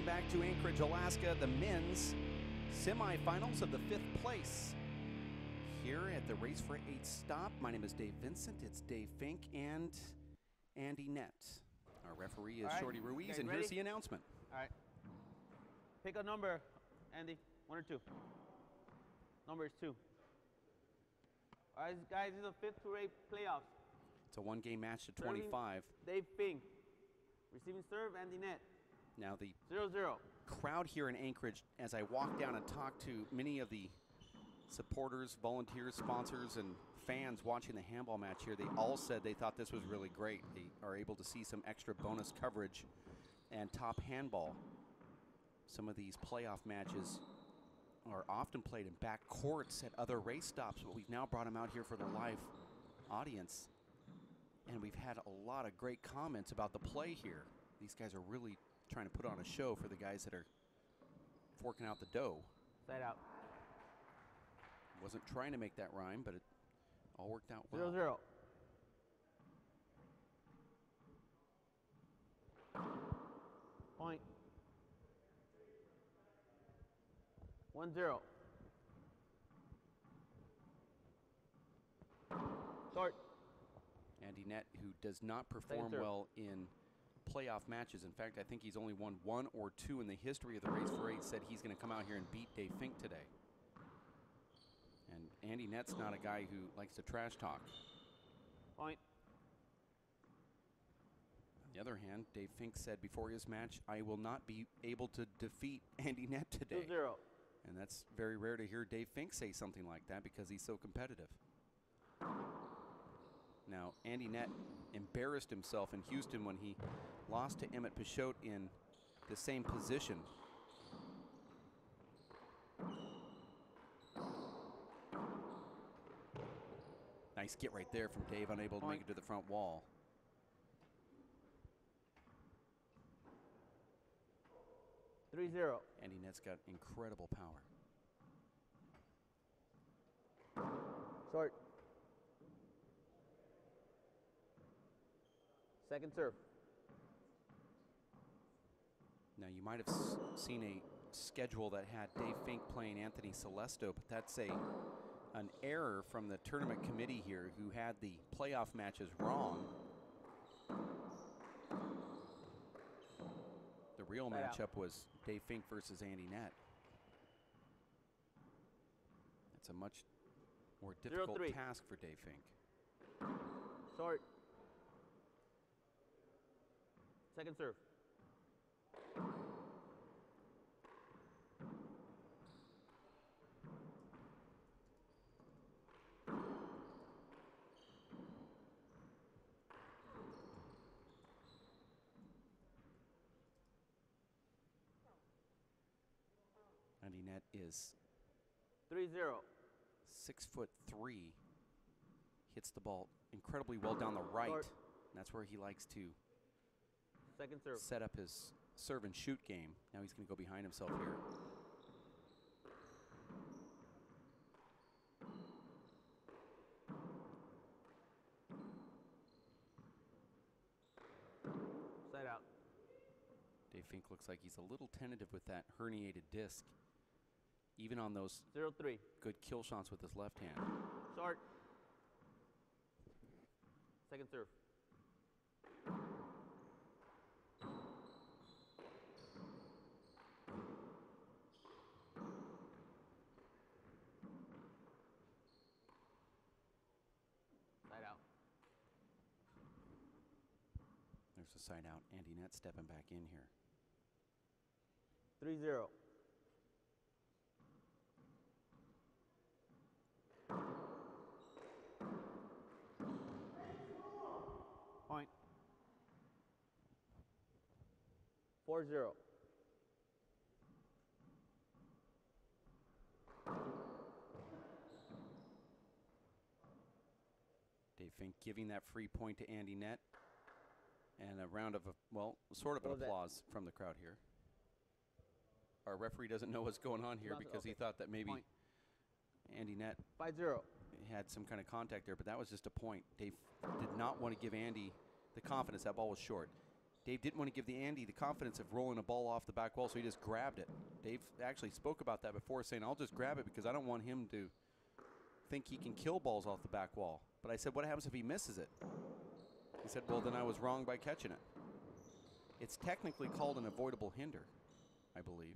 welcome back to Anchorage, Alaska, the men's semifinals of the 5th place. Here at the Race for 8 stop, my name is Dave Vincent, it's Dave Fink and Andy Nett. Our referee is Shorty Ruiz, and here's the announcement. All right. Pick a number, Andy. 1 or 2? Number is 2. All right, guys, this is a 5th to 8 playoffs. It's a one-game match to 25. Dave Fink. Receiving serve, Andy Nett. Now the 0-0. Crowd here in Anchorage, as I walked down and talked to many of the supporters, volunteers, sponsors, and fans watching the handball match here, they all said they thought this was really great. They are able to see some extra bonus coverage and top handball. Some of these playoff matches are often played in back courts at other race stops, but we've now brought them out here for the live audience. And we've had a lot of great comments about the play here. These guys are really trying to put on a show for the guys that are forking out the dough. Side out. Wasn't trying to make that rhyme, but it all worked out well. 0-0. Point. 1-0. Short. Andy Nett, who does not perform well in playoff matches. In fact, I think he's only won 1 or 2 in the history of the Race for 8, said he's going to come out here and beat Dave Fink today. And Andy Nett's not a guy who likes to trash talk. Point. On the other hand, Dave Fink said before his match, I will not be able to defeat Andy Nett today. 2-0. And that's very rare to hear Dave Fink say something like that because he's so competitive. Now, Andy Nett embarrassed himself in Houston when he lost to Emmett Pichot in the same position. Nice get right there from Dave, unable to make it to the front wall. Andy Nett's got incredible power. Short. Second serve. Now, you might have seen a schedule that had Dave Fink playing Anthony Celesto, but that's an error from the tournament committee here, who had the playoff matches wrong. The real matchup was Dave Fink versus Andy Nett. It's a much more difficult task for Dave Fink. Short. Second serve. Andy Nett is 3-0. 6'3". Hits the ball incredibly well down the right. Short. And that's where he likes to Second serve. set up his serve and shoot game. Now he's going to go behind himself here. Side out. Dave Fink looks like he's a little tentative with that herniated disc, even on those 0-3. good kill shots with his left hand. Short. Second serve. Side out. There's a side out. Andy Nett stepping back in here. 3-0. Point. 4-0. Dave Fink giving that free point to Andy Nett. And a round of, well, sort of an applause from the crowd here. Our referee doesn't know what's going on here because he thought that maybe Andy Nett 5-0. had some kind of contact there, but that was just a point. Dave did not want to give Andy the confidence. That ball was short. Dave didn't want to give the Andy the confidence of rolling a ball off the back wall, so he just grabbed it. Dave actually spoke about that before, saying, I'll just grab it because I don't want him to think he can kill balls off the back wall. But I said, what happens if he misses it? He said, well, then I was wrong by catching it. It's technically called an avoidable hinder, I believe.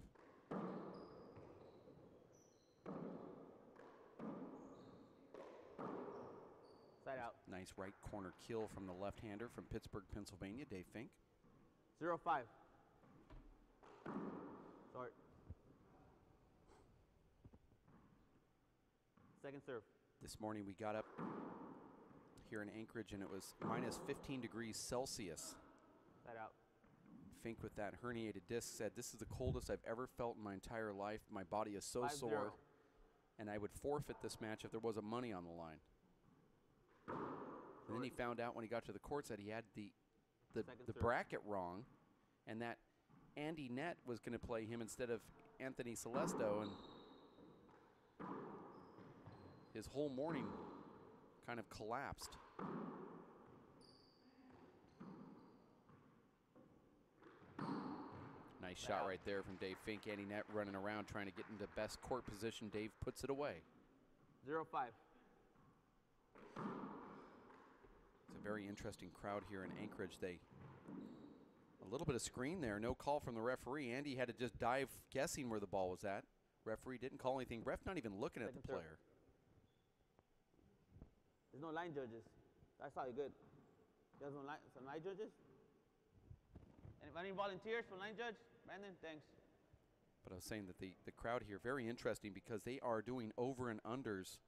Side out. Nice right corner kill from the left-hander from Pittsburgh, Pennsylvania, Dave Fink. 0-5. Start. Second serve. This morning we got up here in Anchorage and it was minus 15 degrees Celsius. Side out. Fink with that herniated disc said, this is the coldest I've ever felt in my entire life. My body is so 5-0. sore, and I would forfeit this match if there wasn't money on the line. And then he found out when he got to the courts that he had the bracket wrong, and that Andy Nett was going to play him instead of Anthony Celesto, and his whole morning kind of collapsed. Nice shot right there from Dave Fink. Andy Nett running around trying to get into best court position. Dave puts it away. 0-5. It's a very interesting crowd here in Anchorage. A little bit of screen there. No call from the referee. Andy had to just dive guessing where the ball was at. Referee didn't call anything. Ref not even looking at the player. There's no line judges. That's how you good. There's no line, some line judges? Any volunteers for line judge? Brandon, thanks. But I was saying that the crowd here, very interesting because they are doing over and unders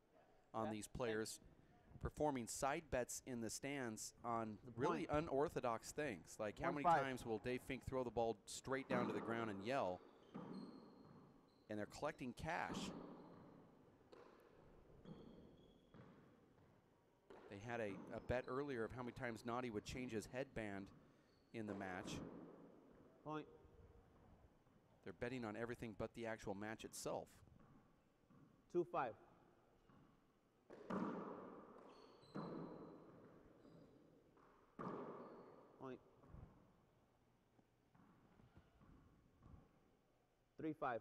on these players, performing side bets in the stands on really unorthodox things. Like how many times will Dave Fink throw the ball straight down to the ground and yell? And they're collecting cash. They had a bet earlier of how many times Naughty would change his headband in the match. Point. They're betting on everything but the actual match itself. 2-5. Point. 3-5.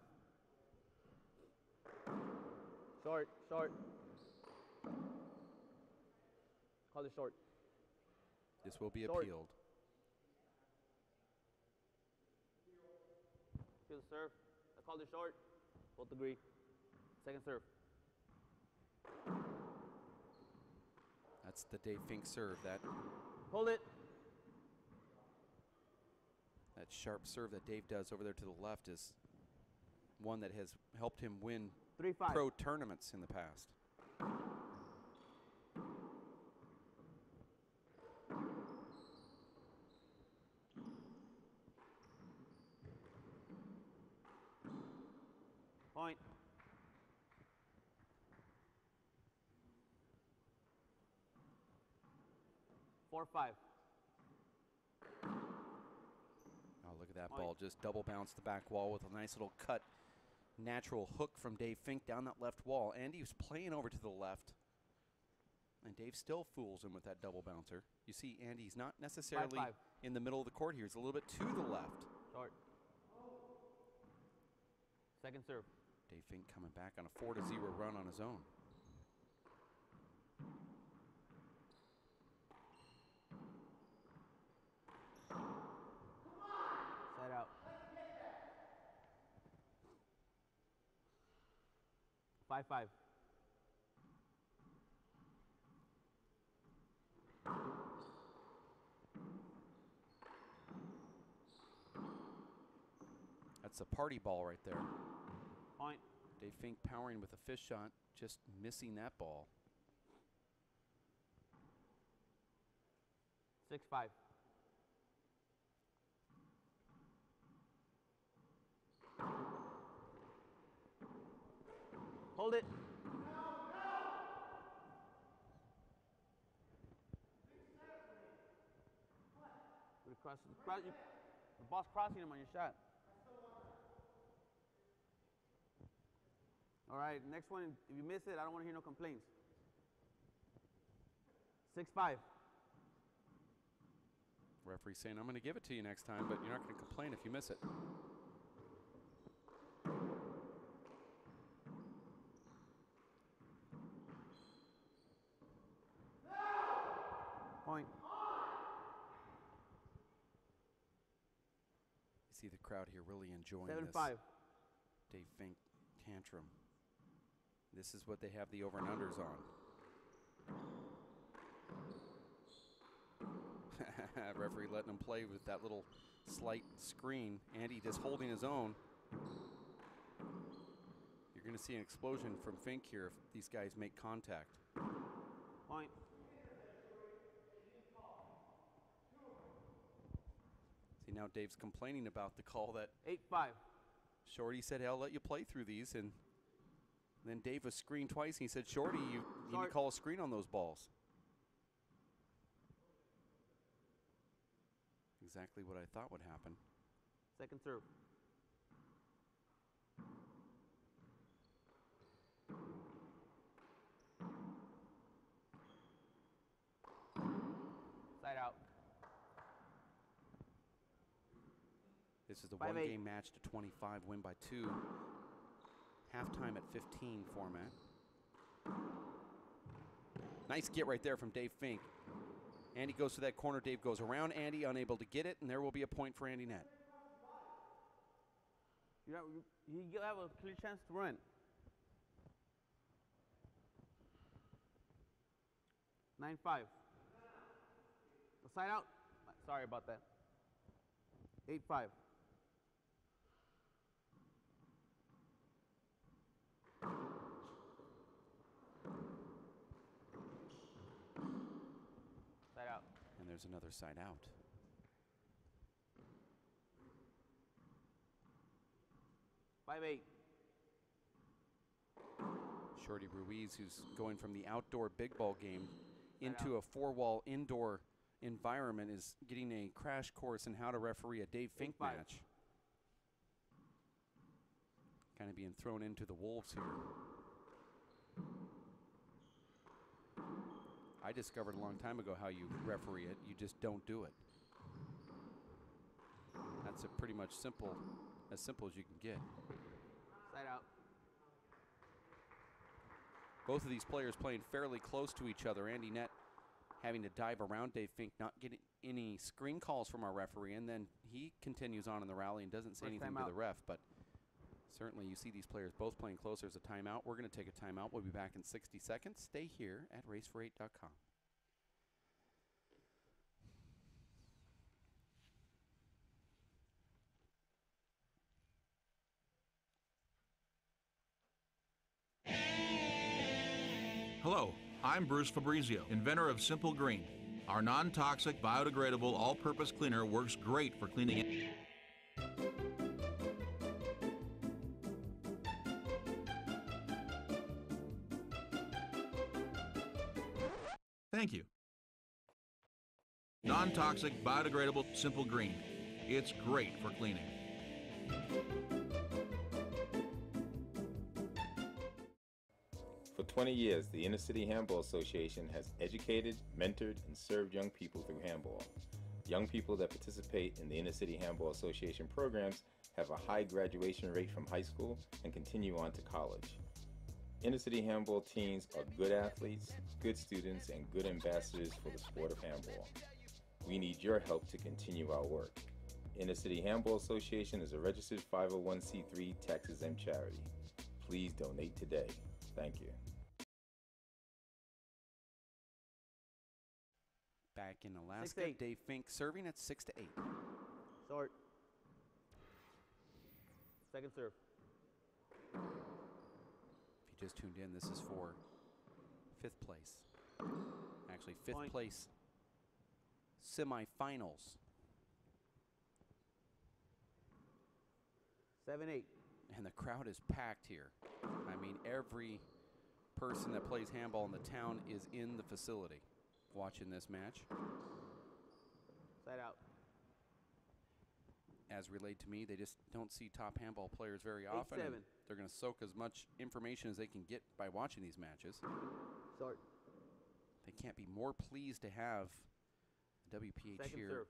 Short, short. Call it short. This will be appealed. Appeal the serve. I called it short. Both agree. Second serve. That's the Dave Fink serve. That Hold it. That sharp serve that Dave does over there to the left is one that has helped him win 3-5. pro tournaments in the past. Point. Four, 5. Oh, look at that ball. Just double bounced the back wall with a nice little cut. Natural hook from Dave Fink down that left wall. Andy was playing over to the left. And Dave still fools him with that double bouncer. You see, Andy's not necessarily 5-5. in the middle of the court here. He's a little bit to the left. Short. Second serve. Dave Fink coming back on a 4-0 run on his own. Side out. 5-5. That's a party ball right there. Point. Dave Fink powering with a fish shot, just missing that ball. 6-5. Hold it. The ball's crossing him on your shot. All right, next one, if you miss it, I don't want to hear no complaints. 6-5. Referee saying, I'm going to give it to you next time, but you're not going to complain if you miss it. Point. You see the crowd here really enjoying 7-5. this Dave Fink tantrum. This is what they have the over and unders on. Referee letting him play with that little slight screen. Andy just holding his own. You're going to see an explosion from Fink here if these guys make contact. Point. See, now Dave's complaining about the call that 8-5. Shorty said, hey, I'll let you play through these. And then Dave was screened twice. And he said, Shorty, you need to call a screen on those balls. Exactly what I thought would happen. Second serve. Side out. This is the 5-8. one-game match to 25, win by 2. Halftime at 15 format. Nice get right there from Dave Fink. Andy goes to that corner. Dave goes around Andy, unable to get it, and there will be a point for Andy Nett. You have a clear chance to run. 9-5. The side out. Sorry about that. 8-5. Side out. And there's another side out. Five, 8. Shorty Ruiz, who's going from the outdoor big ball game into a four-wall indoor environment, is getting a crash course in how to referee a Dave Fink match. Kind of being thrown into the wolves here. I discovered a long time ago how you referee it. You just don't do it. That's a pretty much as simple as you can get. Side out. Both of these players playing fairly close to each other. Andy Nett having to dive around Dave Fink, not getting any screen calls from our referee, and then he continues on in the rally and doesn't say anything to the ref. But certainly you see these players both playing close. There's a timeout. We're going to take a timeout. We'll be back in 60 seconds. Stay here at racefor8.com. Hello, I'm Bruce Fabrizio, inventor of Simple Green. Our non-toxic, biodegradable, all-purpose cleaner works great for cleaning. Thank you. Non-toxic, biodegradable, Simple Green. It's great for cleaning. For 20 years, the Inner City Handball Association has educated, mentored, and served young people through handball. Young people that participate in the Inner City Handball Association programs have a high graduation rate from high school and continue on to college. Inner City Handball teens are good athletes, good students, and good ambassadors for the sport of handball. We need your help to continue our work. Inner City Handball Association is a registered 501c3 tax-exempt charity. Please donate today. Thank you. Back in Alaska, Dave Fink serving at 6-8. Short. Second serve. If you just tuned in, this is for 5th place. Actually, 5th place semifinals. 7-8. And the crowd is packed here. I mean, every person that plays handball in the town is in the facility watching this match. Side out. As relayed to me, they just don't see top handball players very often. And they're going to soak as much information as they can get by watching these matches. Short. They can't be more pleased to have WPH Second here serve.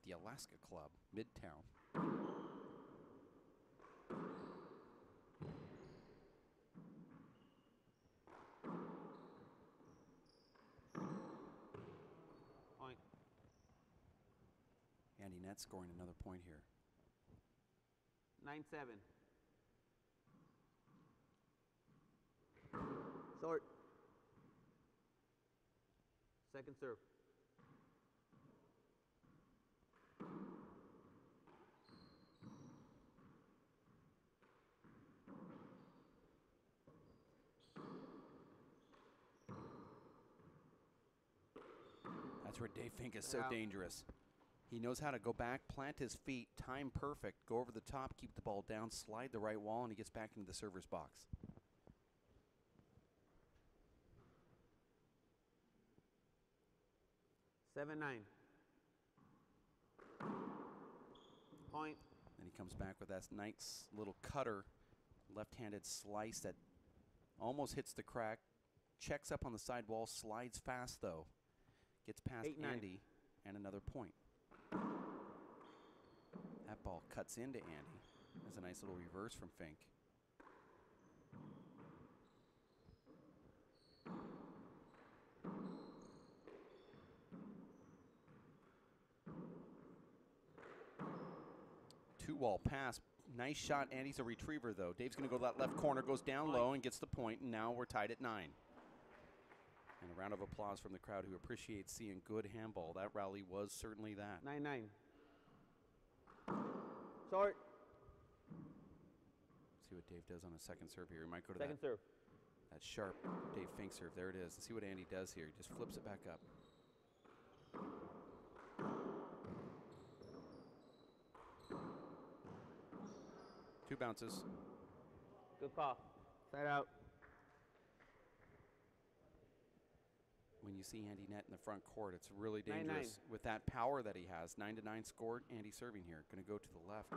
at the Alaska Club, Midtown. Point. Andy Nett scoring another point here. 9-7. Short. Second serve. That's where Dave Fink is so Out. dangerous. He knows how to go back, plant his feet, time perfect, go over the top, keep the ball down, slide the right wall, and he gets back into the server's box. Seven, 9. Point. Then he comes back with that nice little cutter, left-handed slice that almost hits the crack, checks up on the side wall, slides fast though, gets past 8-9. Andy, and another point. That ball cuts into Andy. That's a nice little reverse from Fink. Two-wall pass. Nice shot. Andy's a retriever, though. Dave's going to go to that left corner, goes down low and gets the point, and now we're tied at 9. And a round of applause from the crowd who appreciates seeing good handball. That rally was certainly that. 9-9. Short. See what Dave does on a second serve here. He might go to Second serve. that sharp Dave Fink serve. There it is. Let's see what Andy does here. He just flips it back up. Two bounces. Good call. Side out. When you see Andy Nett in the front court, it's really 9-9. dangerous with that power that he has. 9-9 scored. Andy serving here. Going to go to the left.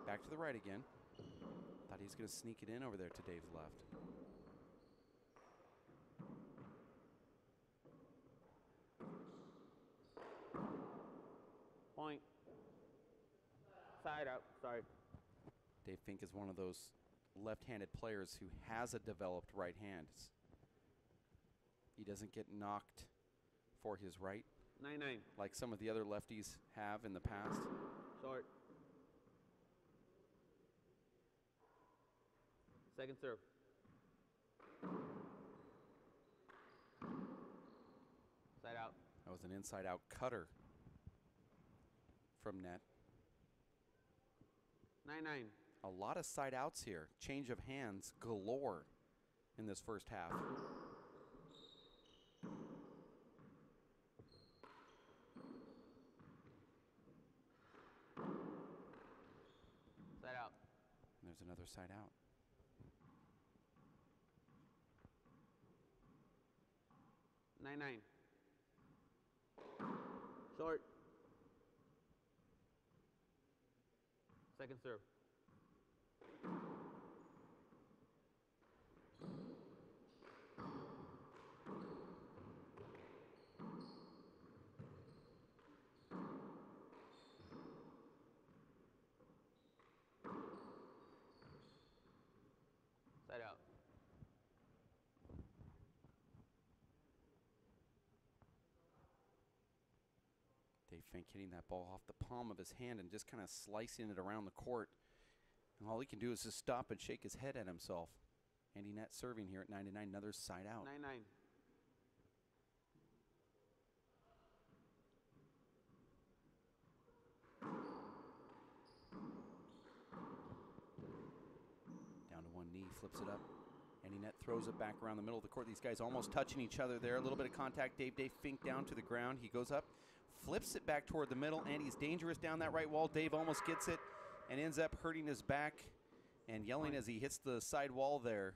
Back to the right again. Thought he was going to sneak it in over there to Dave's left. Point. Side out. Sorry. Dave Fink is one of those left-handed players who has a developed right hand. He doesn't get knocked for his right 9-9. like some of the other lefties have in the past. Short. Second serve. Side out. That was an inside-out cutter from Nett. 9-9. A lot of side-outs here. Change of hands galore in this first half. Side out. And there's another side out. Nine. Short. Second serve. Side out. Dave Fink hitting that ball off the palm of his hand and just kind of slicing it around the court. And all he can do is just stop and shake his head at himself. Andy Nett serving here at 9-9, another side out. 9-9. Down to one knee, flips it up. Andy Nett throws it back around the middle of the court. These guys almost touching each other there. A little bit of contact. Dave Fink down to the ground. He goes up, flips it back toward the middle. Andy's dangerous down that right wall. Dave almost gets it and ends up hurting his back and yelling as he hits the side wall there.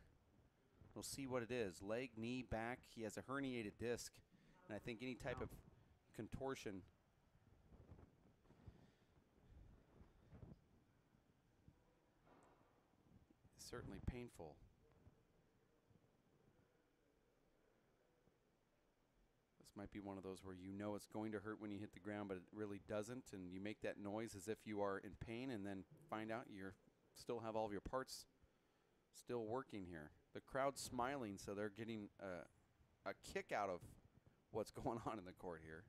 We'll see what it is. Leg, knee, back. He has a herniated disc. And I think any type of contortion is certainly painful. This might be one of those where you know it's going to hurt when you hit the ground, but it really doesn't, and you make that noise as if you are in pain, and then find out you still have all of your parts still working here. The crowd's smiling, so they're getting a kick out of what's going on in the court here.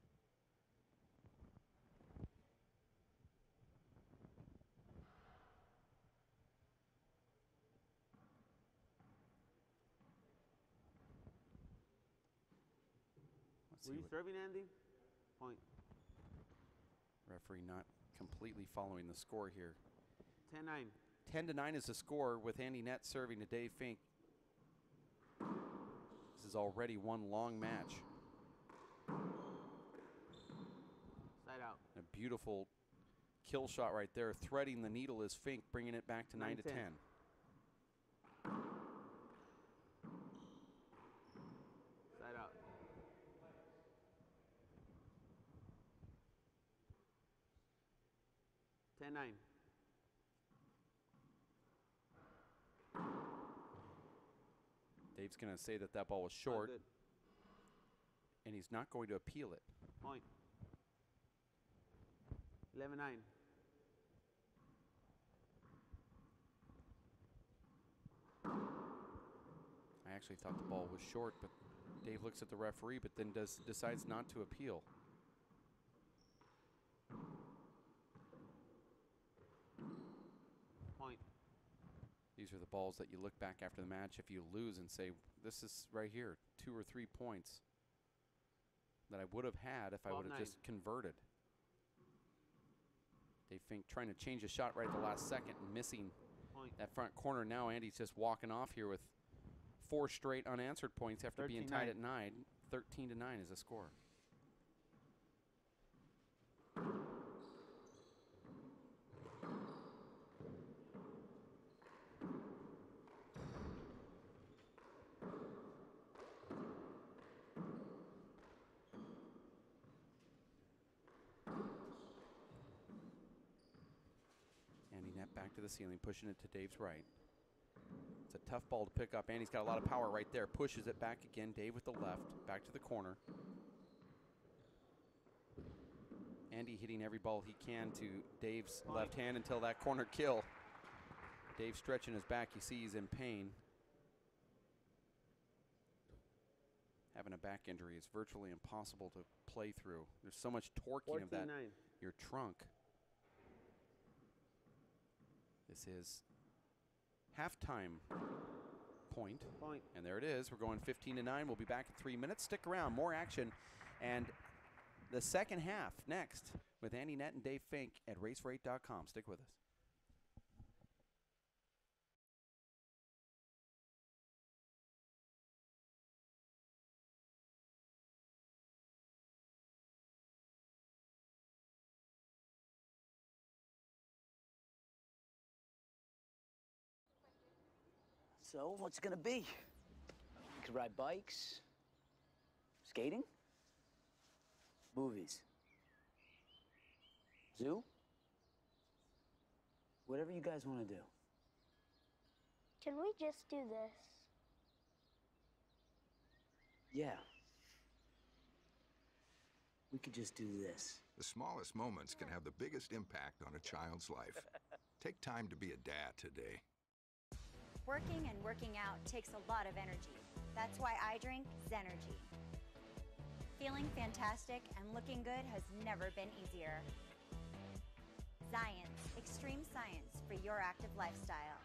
Were you serving, Andy? Point. Referee not completely following the score here. 10-9. 10-9 is the score with Andy Nett serving to Dave Fink. This is already one long match. Side out. A beautiful kill shot right there. Threading the needle is Fink, bringing it back to 9-10. Side out. Nine. Dave's going to say that that ball was short, and he's not going to appeal it. Point. 11-9. I actually thought the ball was short, but Dave looks at the referee, but then decides not to appeal. Point. These are the balls that you look back after the match if you lose and say, this is right here, 2 or 3 points that I would have had if I would have just converted. Dave Fink trying to change a shot right at the last second and missing that front corner. Now Andy's just walking off here with 4 straight unanswered points after being tied at 9. 13-9 is the score. Andy Nett back to the ceiling, pushing it to Dave's right. It's a tough ball to pick up. Andy's got a lot of power right there. Pushes it back again. Dave with the left. Back to the corner. Andy hitting every ball he can to Dave's left hand until that corner kill. Dave stretching his back. You see he's in pain. Having a back injury is virtually impossible to play through. There's so much torquing of that, your trunk. This is halftime point. And there it is. We're going 15-9. We'll be back in 3 minutes. Stick around. More action. And the second half next with Andy Nett and Dave Fink at racefor8.com. Stick with us. So, what's it gonna be? We could ride bikes, skating, movies, zoo, whatever you guys want to do. Can we just do this? Yeah. We could just do this. The smallest moments can have the biggest impact on a child's life. Take time to be a dad today. Working and working out takes a lot of energy. That's why I drink Zenergy. Feeling fantastic and looking good has never been easier. Science, extreme science for your active lifestyle.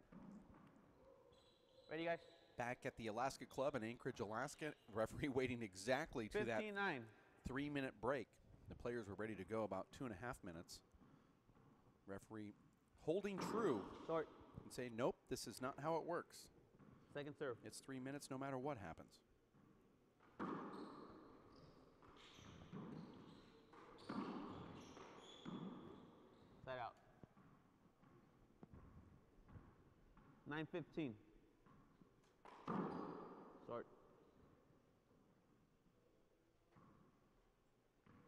right. Ready, guys? Back at the Alaska Club in Anchorage, Alaska, referee waiting exactly to that 15-9. 3-minute break. The players were ready to go about 2.5 minutes. Referee holding true Short. and saying, nope, this is not how it works. Second serve. It's 3 minutes no matter what happens. Side out. 9:15. Short.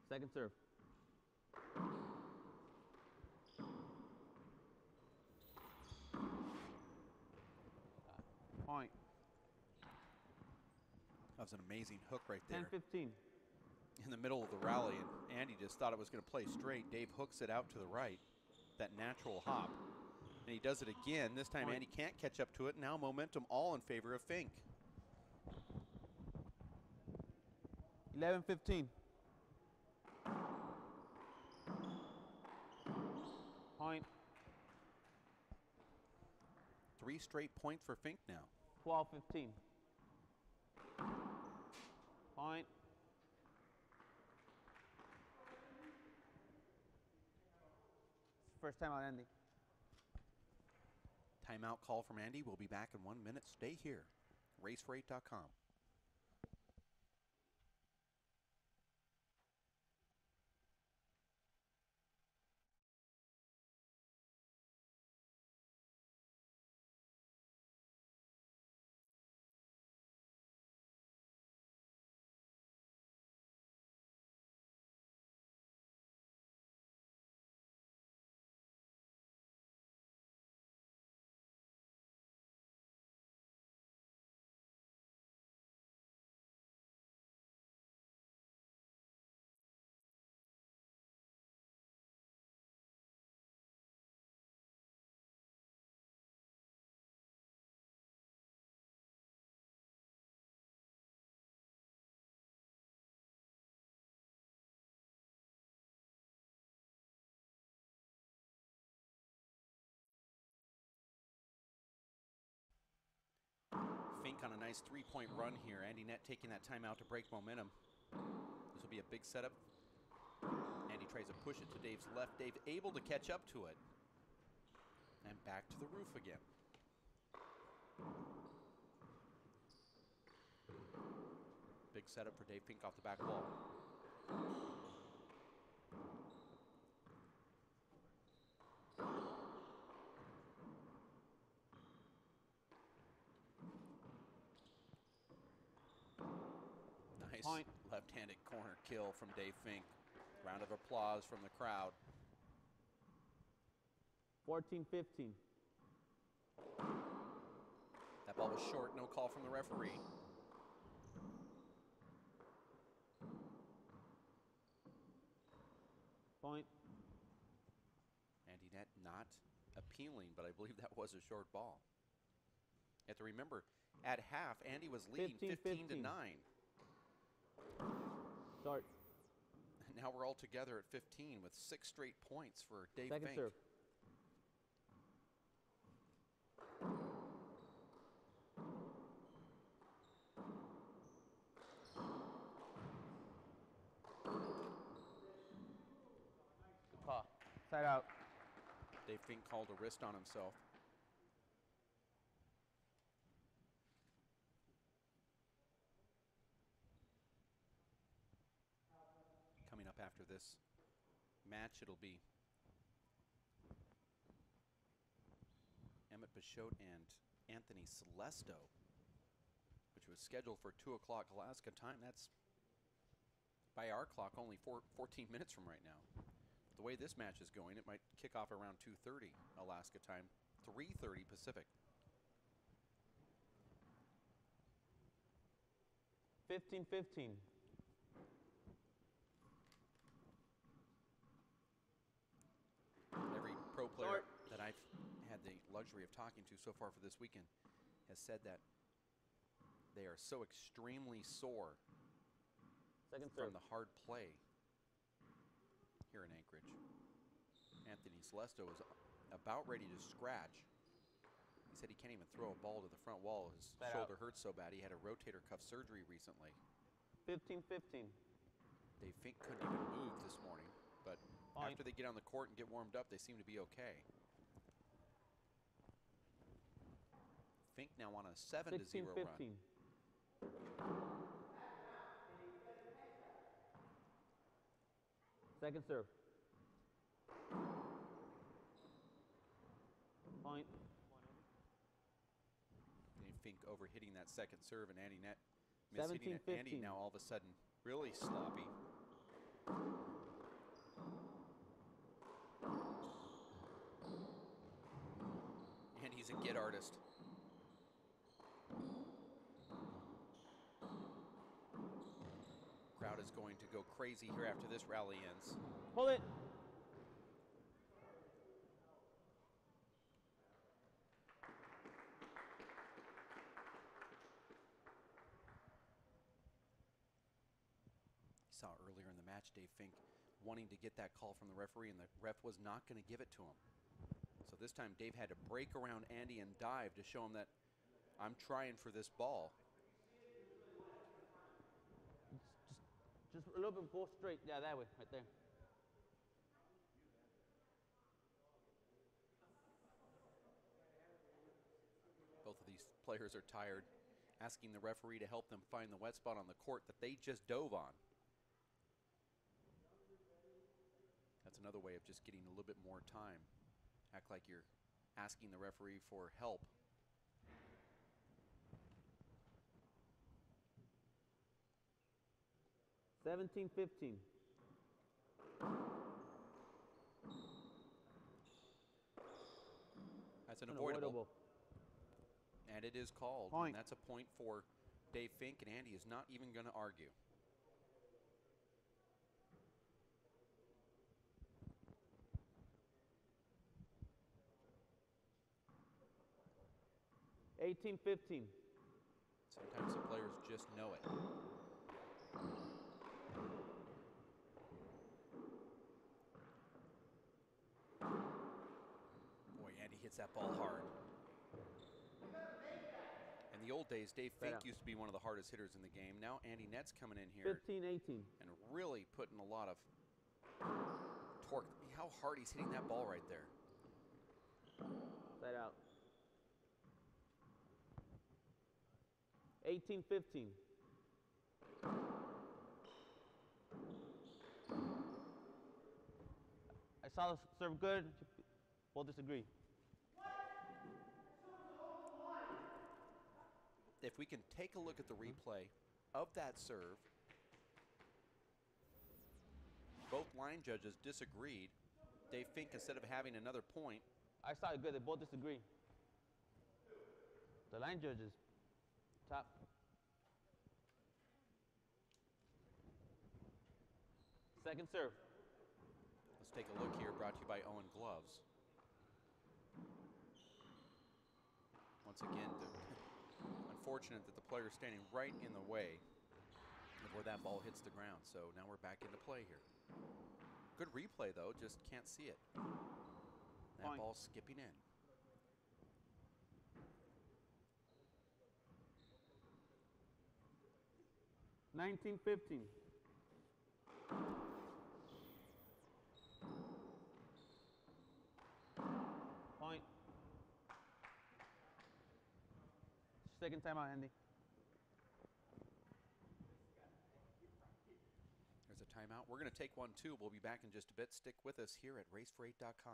Second serve. Point. That was an amazing hook right there. 10:15. In the middle of the rally, and Andy just thought it was going to play straight. Dave hooks it out to the right, that natural hop. And he does it again. This time Point. Andy can't catch up to it. Now momentum all in favor of Fink. 11:15. Point. 3 straight points for Fink now. 12:15. Point. First time out, Andy. Timeout call from Andy. We'll be back in 1 minute. Stay here. RaceFreight.com. Fink on a nice 3-point run here. Andy Nett taking that timeout to break momentum. This will be a big setup. Andy tries to push it to Dave's left. Dave able to catch up to it. And back to the roof again. Big setup for Dave Fink off the back wall. Nice Point. left-handed corner kill from Dave Fink. Round of applause from the crowd. 14:15. That ball was short, no call from the referee. Point. Andy Nett not appealing, but I believe that was a short ball. You have to remember, at half, Andy was leading 15-9. Start. And now we're all together at 15 with 6 straight points for Dave Second Fink. serve. Good call. Side out. Dave Fink called a wrist on himself. Coming up after this match, it'll be Emmett Bichotte and Anthony Celesto, which was scheduled for 2 o'clock Alaska time. That's, by our clock, only 14 minutes from right now. The way this match is going, it might kick off around 2:30 Alaska time, 3:30 Pacific. 15:15. Every pro player that I've had the luxury of talking to so far for this weekend has said that they are so extremely sore Second from serve. the hard play here in Anchorage. Anthony Celesto is about ready to scratch. He said he can't even throw a ball to the front wall. His shoulder hurts so bad. He had a rotator cuff surgery recently. 15-15. Dave Fink couldn't even move this morning, but after they get on the court and get warmed up, they seem to be okay. Fink now on a 7-0 run. Second serve. Point. Dave Fink overhitting that second serve, and Andy Nett mishitting it. Andy now all of a sudden really sloppy. And he's a get artist. Crowd is going to go crazy here after this rally ends. Hold it. You saw earlier in the match Dave Fink wanting to get that call from the referee, and the ref was not going to give it to him. So this time Dave had to break around Andy and dive to show him that I'm trying for this ball. Just a little bit, go straight. Yeah, that way, right there. Both of these players are tired, asking the referee to help them find the wet spot on the court that they just dove on. That's another way of just getting a little bit more time. Act like you're asking the referee for help. $17-15. That's an avoidable. And it is called. Point. And that's a point for Dave Fink, and Andy is not even going to argue. $18-15. Sometimes the players just know it. Boy, Andy hits that ball hard. In the old days, Dave Fink used to be one of the hardest hitters in the game. Now Andy Nett's coming in here 15-18. and really putting a lot of torque. How hard he's hitting that ball right there. Side out. 18-15. I saw the serve good. We'll disagree. If we can take a look at the replay of that serve, both line judges disagreed. Dave Fink, instead of having another point, I saw it good. They both disagree. The line judges. Top. Second serve. let's take a look here, brought to you by Owen Gloves. Once again, unfortunate that the player is standing right in the way of where that ball hits the ground. So now we're back into play here. Good replay, though, just can't see it. That Point. ball's skipping in. $19-15. Point. Second timeout, Andy. There's a timeout. We're going to take one, too. We'll be back in just a bit. Stick with us here at racefor8.com.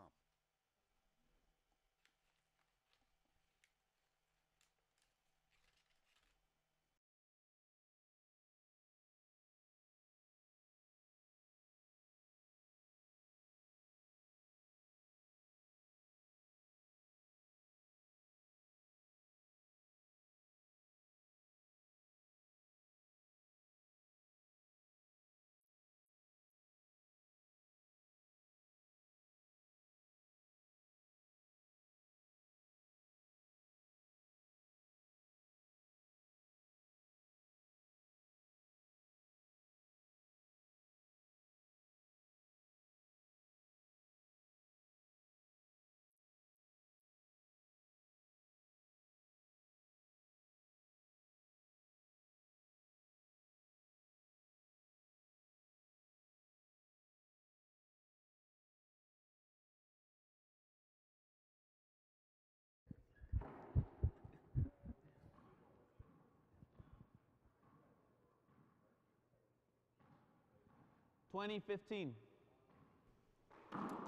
20-15.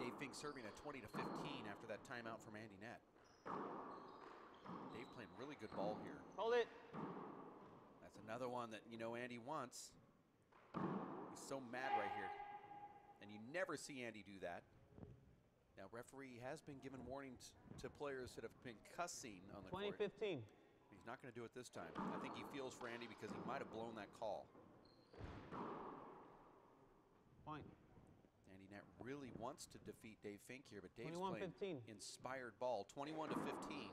Dave Fink serving at 20 to 15 after that timeout from Andy Nett. Dave playing really good ball here. Hold it. That's another one that, you know, Andy wants. He's so mad right here. And you never see Andy do that. Now, referee has been given warnings to players that have been cussing on the court. 20-15. He's not going to do it this time. I think he feels for Andy because he might have blown that call. Point. Andy Nett really wants to defeat Dave Fink here, but Dave's 21-15. playing inspired ball. 21 to 15.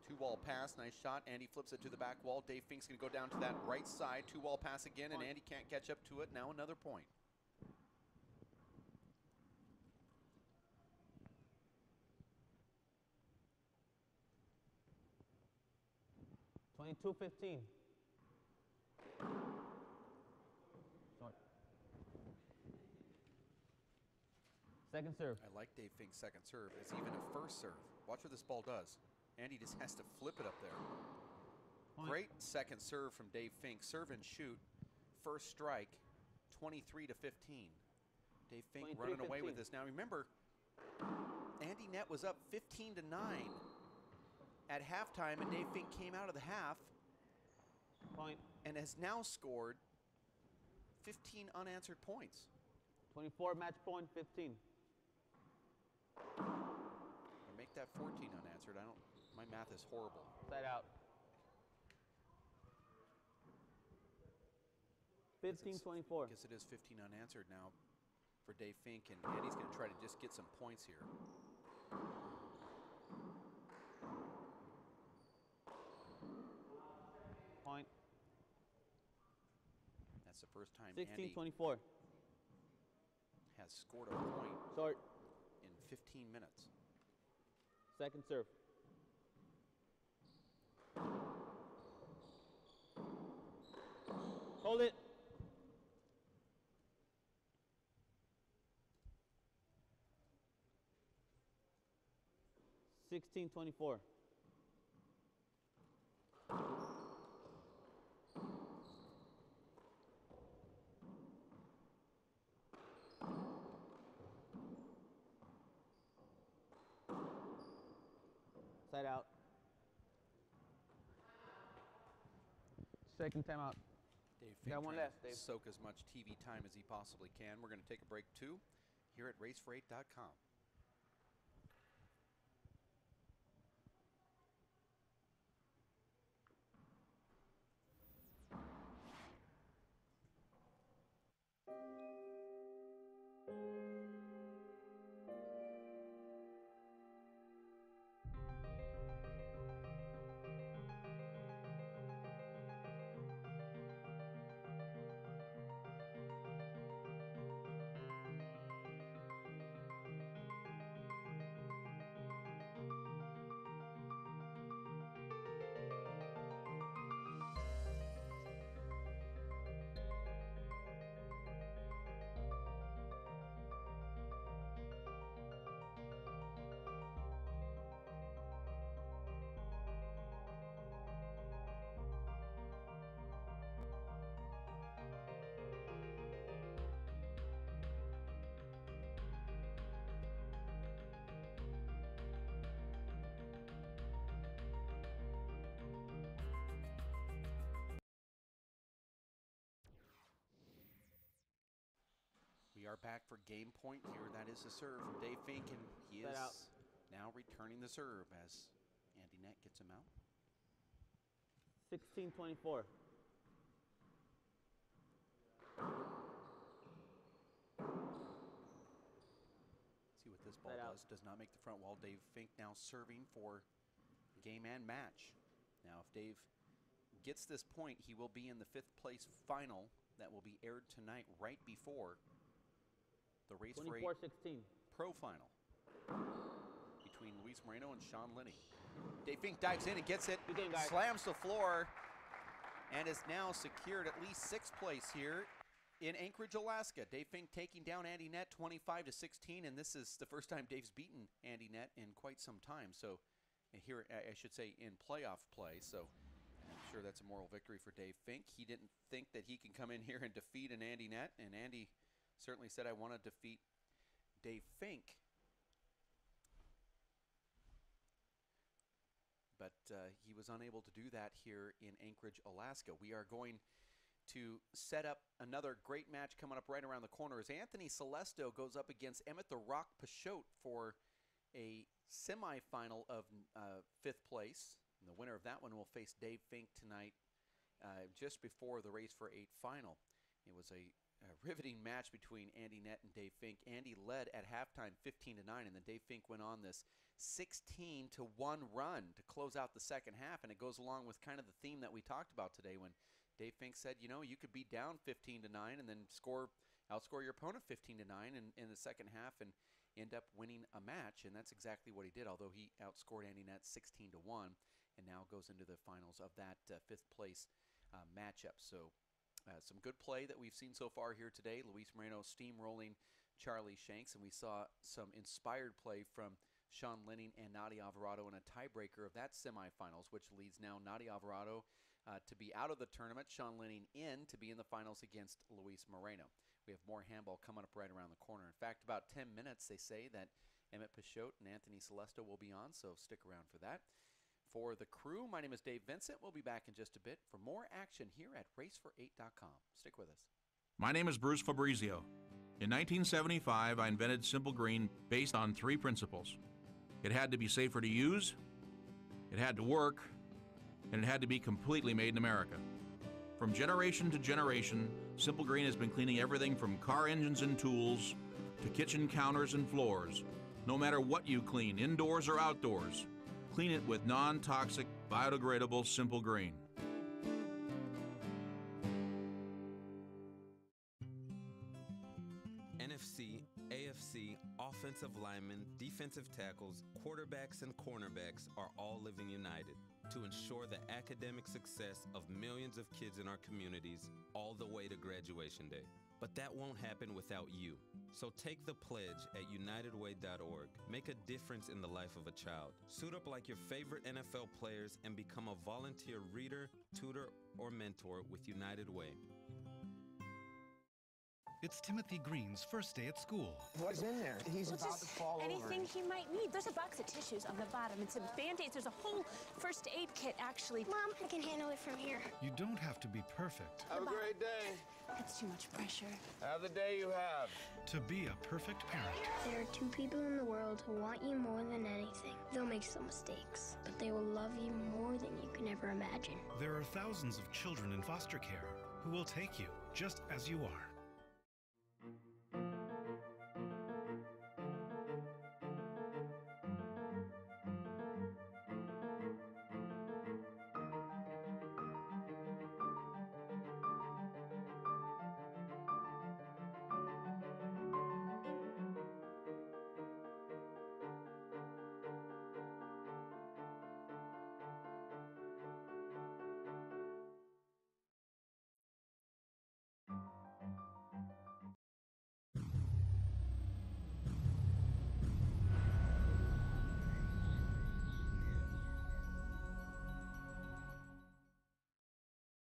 Two-wall pass, nice shot. Andy flips it to the back wall. Dave Fink's going to go down to that right side. Two-wall pass again, and Andy can't catch up to it. Now another point. $22-15. Short. Second serve. I like Dave Fink's second serve. It's even a first serve. Watch what this ball does. Andy just has to flip it up there. Point. Great second serve from Dave Fink. Serve and shoot. First strike, 23 to 15. Dave Fink running away with this. Now remember, Andy Nett was up 15 to 9 at halftime, and Dave Fink came out of the half Point. and has now scored 15 unanswered points. 24 match point, 15. Or make that 14 unanswered. My math is horrible. Side out. 15-24. I guess it is 15 unanswered now for Dave Fink, and Andy's going to try to just get some points here. Point. That's the first time Andy 16-24. has scored a point Short. in 15 minutes. Second serve. Hold it. $16-24. Side out. Second timeout. Dave Fink Got one trying left, to Dave. soak as much TV time as he possibly can. We're going to take a break too here at racefor8.com. We are back for game point here. That is the serve from Dave Fink, and he is now returning the serve as Andy Nett gets him out. 16-24. See what this ball does. Does not make the front wall. Dave Fink now serving for game and match. Now, if Dave gets this point, he will be in the 5th place final that will be aired tonight right before the Race for 8 Pro Final between Luis Moreno and Sean Linney. Dave Fink dives in and gets it, slams the floor, and is now secured at least 6th place here in Anchorage, Alaska. Dave Fink taking down Andy Nett 25 to 16, and this is the first time Dave's beaten Andy Nett in quite some time. So here, I should say, in playoff play. So I'm sure that's a moral victory for Dave Fink. He didn't think that he can come in here and defeat an Andy Nett, and Andy certainly said, I want to defeat Dave Fink. But he was unable to do that here in Anchorage, Alaska. We are going to set up another great match coming up right around the corner as Anthony Celesto goes up against Emmett the Rock Pashot for a semifinal of 5th place. And the winner of that one will face Dave Fink tonight just before the Race for 8 final. It was a riveting match between Andy Nett and Dave Fink. Andy led at halftime 15-9, and then Dave Fink went on this 16-1 run to close out the second half, and it goes along with kind of the theme that we talked about today when Dave Fink said, you know, you could be down 15-9 and then outscore your opponent 15-9 in the second half and end up winning a match, and that's exactly what he did, although he outscored Andy Nett 16-1 and now goes into the finals of that 5th place matchup. So some good play that we've seen so far here today. Luis Moreno steamrolling Charlie Shanks, and we saw some inspired play from Sean Linning and Nadia Alvarado in a tiebreaker of that semifinals, which leads now Nadia Alvarado to be out of the tournament, Sean Linning in to be in the finals against Luis Moreno. We have more handball coming up right around the corner. In fact, about 10 minutes, they say that Emmett Pashot and Anthony Celesto will be on, so stick around for that. For the crew, my name is Dave Vincent. We'll be back in just a bit for more action here at racefor8.com. Stick with us. My name is Bruce Fabrizio. In 1975, I invented Simple Green based on 3 principles. It had to be safer to use, it had to work, and it had to be completely made in America. From generation to generation, Simple Green has been cleaning everything from car engines and tools to kitchen counters and floors. No matter what you clean, indoors or outdoors, clean it with non-toxic, biodegradable Simple Green. NFC, AFC, offensive linemen, defensive tackles, quarterbacks, and cornerbacks are all living united to ensure the academic success of millions of kids in our communities all the way to graduation day. But that won't happen without you. So take the pledge at unitedway.org. Make a difference in the life of a child. Suit up like your favorite NFL players and become a volunteer reader, tutor, or mentor with United Way. It's Timothy Green's first day at school. What's in there? He's about to fall over. Anything he might need. There's a box of tissues on the bottom and some Band-Aids. There's a whole first aid kit, actually. Mom, I can handle it from here. You don't have to be perfect. Have a great day. That's too much pressure. Have the day you have. To be a perfect parent. There are 2 people in the world who want you more than anything. They'll make some mistakes, but they will love you more than you can ever imagine. There are thousands of children in foster care who will take you just as you are.